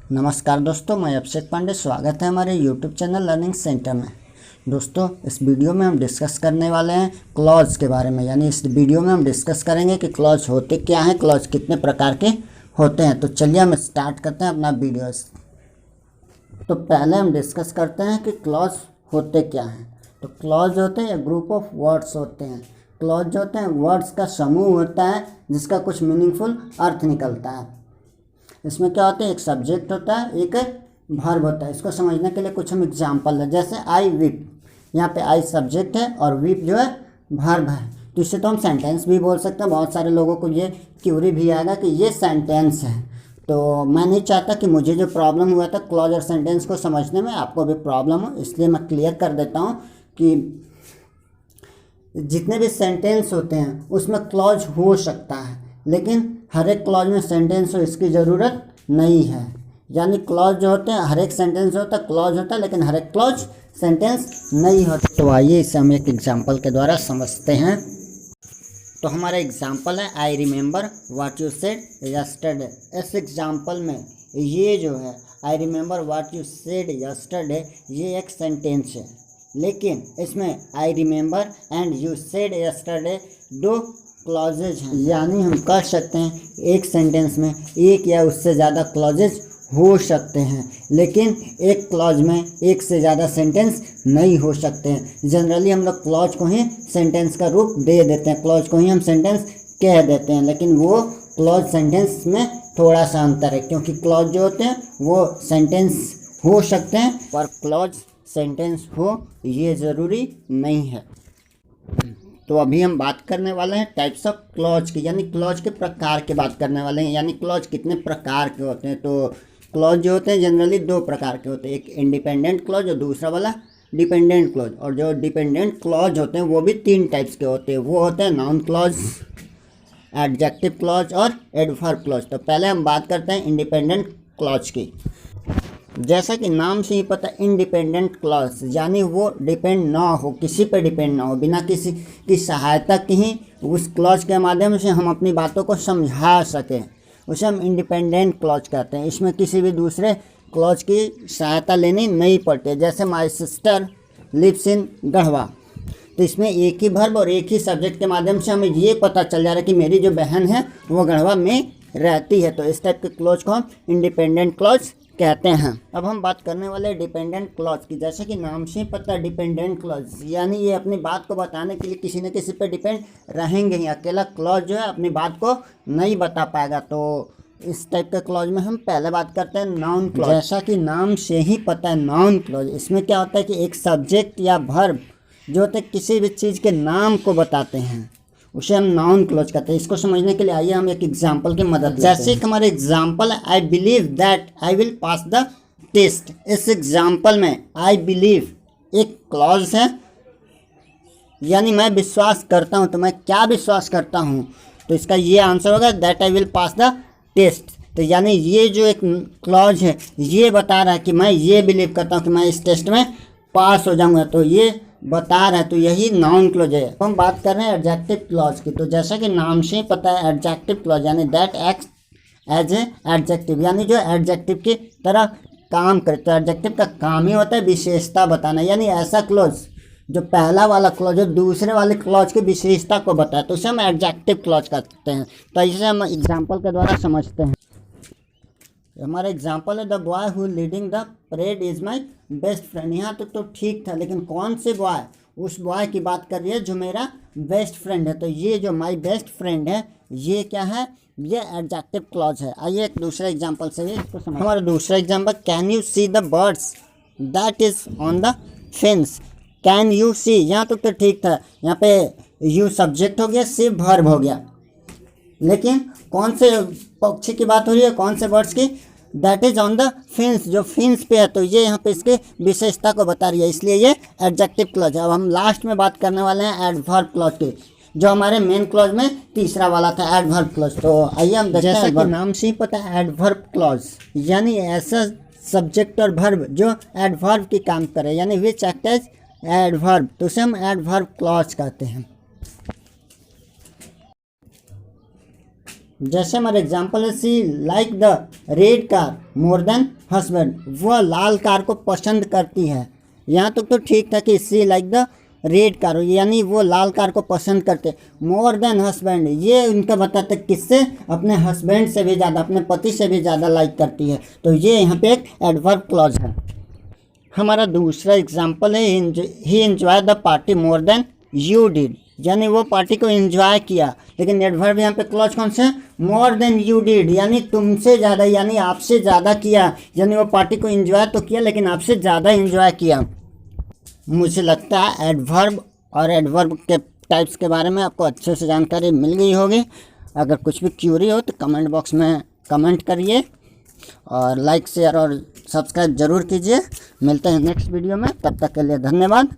नमस्कार दोस्तों, मैं अभिषेक पांडे। स्वागत है हमारे यूट्यूब चैनल लर्निंग सेंटर में। दोस्तों, इस वीडियो में हम डिस्कस करने वाले हैं क्लॉज के बारे में। यानी इस वीडियो में हम डिस्कस करेंगे कि क्लॉज होते क्या हैं, क्लॉज कितने प्रकार के होते हैं। तो चलिए हम स्टार्ट करते हैं अपना वीडियो। तो पहले हम डिस्कस करते हैं कि क्लॉज होते क्या हैं। तो क्लॉज होते हैं ग्रुप ऑफ वर्ड्स होते हैं। क्लॉज जो होते हैं वर्ड्स का समूह होता है जिसका कुछ मीनिंगफुल अर्थ निकलता है। इसमें क्या होता है, एक सब्जेक्ट होता है, एक वर्ब होता है। इसको समझने के लिए कुछ हम एग्जांपल है, जैसे आई वीप। यहाँ पे आई सब्जेक्ट है और वीप जो है वर्ब है। तो इससे तो हम सेंटेंस भी बोल सकते हैं। बहुत सारे लोगों को ये क्यूरी भी आएगा कि ये सेंटेंस है। तो मैं नहीं चाहता कि मुझे जो प्रॉब्लम हुआ था क्लॉज और सेंटेंस को समझने में आपको भी प्रॉब्लम हो, इसलिए मैं क्लियर कर देता हूँ कि जितने भी सेंटेंस होते हैं उसमें क्लॉज हो सकता है, लेकिन हर एक क्लॉज में सेंटेंस हो इसकी ज़रूरत नहीं है। यानी क्लॉज जो होते हैं, हर एक सेंटेंस होता है क्लॉज होता है, लेकिन हर एक क्लॉज सेंटेंस नहीं होता। तो आइए इसे हम एक एग्जांपल के द्वारा समझते हैं। तो हमारा एग्जांपल है I remember what you said yesterday. इस एग्जांपल में ये जो है I remember what you said yesterday, ये एक सेंटेंस है, लेकिन इसमें I remember and you said yesterday दो क्लॉजेज हैं। यानी हम कह सकते हैं एक सेंटेंस में एक या उससे ज़्यादा क्लॉजेज हो सकते हैं, लेकिन एक क्लॉज में एक से ज़्यादा सेंटेंस नहीं हो सकते हैं। जनरली हम लोग क्लॉज को ही सेंटेंस का रूप दे देते हैं, क्लॉज को ही हम सेंटेंस कह देते हैं, लेकिन वो क्लॉज सेंटेंस में थोड़ा सा अंतर है, क्योंकि क्लॉज जो होते हैं वो सेंटेंस हो सकते हैं पर क्लॉज सेंटेंस हो ये ज़रूरी नहीं है। तो अभी हम बात करने वाले हैं टाइप्स ऑफ क्लॉज की, यानी क्लॉज के प्रकार की बात करने वाले हैं। यानी क्लॉज कितने प्रकार के होते हैं। तो क्लॉज जो होते हैं जनरली दो प्रकार के होते हैं, एक इंडिपेंडेंट क्लॉज और दूसरा वाला डिपेंडेंट क्लॉज। और जो डिपेंडेंट क्लॉज होते हैं वो भी तीन टाइप्स के होते हैं। वो होते हैं नाउन क्लॉज, एडजेक्टिव क्लॉज और एडवर्ब क्लॉज। तो पहले हम बात करते हैं इंडिपेंडेंट क्लॉज की। जैसा कि नाम से ही पता, इंडिपेंडेंट क्लॉज यानी वो डिपेंड ना हो, किसी पे डिपेंड ना हो, बिना किसी की सहायता के ही उस क्लॉज के माध्यम से हम अपनी बातों को समझा सकें, उसे हम इंडिपेंडेंट क्लॉज कहते हैं। इसमें किसी भी दूसरे क्लॉज की सहायता लेनी नहीं पड़ती। जैसे my sister lives in Garhwa, तो इसमें एक ही वर्ब और एक ही सब्जेक्ट के माध्यम से हमें ये पता चल जा रहा है कि मेरी जो बहन है वो गढ़वा में रहती है। तो इस टाइप के क्लॉज को हम इंडिपेंडेंट क्लॉज कहते हैं। अब हम बात करने वाले डिपेंडेंट क्लॉज की। जैसे कि नाम से ही पता, डिपेंडेंट क्लॉज यानी ये अपनी बात को बताने के लिए किसी न किसी पे डिपेंड रहेंगे ही। अकेला क्लॉज जो है अपनी बात को नहीं बता पाएगा। तो इस टाइप के क्लॉज में हम पहले बात करते हैं नाउन क्लॉज। जैसा कि नाम से ही पता है नाउन क्लॉज, इसमें क्या होता है कि एक सब्जेक्ट या वर्ब जो होते हैं किसी भी चीज़ के नाम को बताते हैं, उसे हम नाउन क्लॉज कहते हैं। इसको समझने के लिए आइए हम एक एग्जांपल की मदद लेते हैं। जैसे कि हमारे एग्जांपल है I believe that I will pass the test. इस एग्जांपल में आई बिलीव एक क्लॉज है, यानी मैं विश्वास करता हूँ। तो मैं क्या विश्वास करता हूँ, तो इसका ये आंसर होगा that I will pass the test. तो यानी ये जो एक क्लॉज है ये बता रहा है कि मैं ये बिलीव करता हूँ कि मैं इस टेस्ट में पास हो जाऊँगा, तो ये बता रहा है। तो यही नाउन क्लॉज है। हम बात कर रहे हैं एडजेक्टिव क्लॉज की। तो जैसा कि नाम से ही पता है एडजेक्टिव क्लॉज यानी that act as a adjective, यानी जो एडजेक्टिव की तरह काम करे। तो एडजेक्टिव का काम ही होता है विशेषता बताना। यानी ऐसा क्लॉज जो पहला वाला क्लॉज है दूसरे वाले क्लॉज की विशेषता को बताए, तो उसे हम एडजेक्टिव क्लॉज कहते हैं। तो इसे हम एग्जाम्पल के द्वारा समझते हैं। हमारा एग्जाम्पल है the boy who leading the parade is my best friend. यहाँ तक तो ठीक था, लेकिन कौन से बॉय, उस बॉय की बात कर रही है जो मेरा बेस्ट फ्रेंड है। तो ये जो माई बेस्ट फ्रेंड है ये क्या है, ये एडजेक्टिव क्लॉज है। आइए एक दूसरे एग्जाम्पल से इसको समझ। हमारा दूसरा example, can you see the birds that is on the fence. Can you see, यहाँ तक तो ठीक था। यहाँ पे यू सब्जेक्ट हो गया, सी वर्ब हो गया, लेकिन कौन से पक्षी की बात हो रही है, कौन से बर्ड्स की, that is on the fins, जो फिंस पे है। तो ये यहाँ पे इसके विशेषता को बता रही है, इसलिए ये एडजेक्टिव क्लॉज है। अब हम लास्ट में बात करने वाले हैं एडवर्ब क्लॉज की, जो हमारे मेन क्लॉज में तीसरा वाला था एडवर्ब क्लॉज। तो आइए हम देखते हैं। जैसा कि नाम से ही पता है एडवर्ब क्लॉज यानी ऐसा सब्जेक्ट और वर्ब जो एडवर्ब की काम करे, यानी विच एक्ट एज एडवर्ब, तो उसे हम एडवर्ब क्लॉज कहते हैं। जैसे हमारे एग्जाम्पल है she like the red car more than husband, वह लाल कार को पसंद करती है। यहाँ तक तो ठीक था कि सी लाइक द रेड कार, यानी वो लाल कार को पसंद करते। मोर देन हस्बैंड, ये उनका बताते किससे, अपने हस्बैंड से भी ज़्यादा, अपने पति से भी ज़्यादा लाइक करती है। तो ये यहाँ पे एक एडवर्ब क्लॉज है। हमारा दूसरा एग्जाम्पल है he enjoy the party more than you did, यानी वो पार्टी को एंजॉय किया। लेकिन एडवर्ब यहाँ पे क्लॉज कौन से, मोर देन यू डिड, यानी तुमसे ज़्यादा, यानी आपसे ज़्यादा किया। यानी वो पार्टी को एंजॉय तो किया लेकिन आपसे ज़्यादा एंजॉय किया। मुझे लगता है एडवर्ब और एडवर्ब के टाइप्स के बारे में आपको अच्छे से जानकारी मिल गई होगी। अगर कुछ भी क्यूरी हो तो कमेंट बॉक्स में कमेंट करिए और लाइक शेयर और सब्सक्राइब ज़रूर कीजिए। मिलते हैं नेक्स्ट वीडियो में, तब तक के लिए धन्यवाद।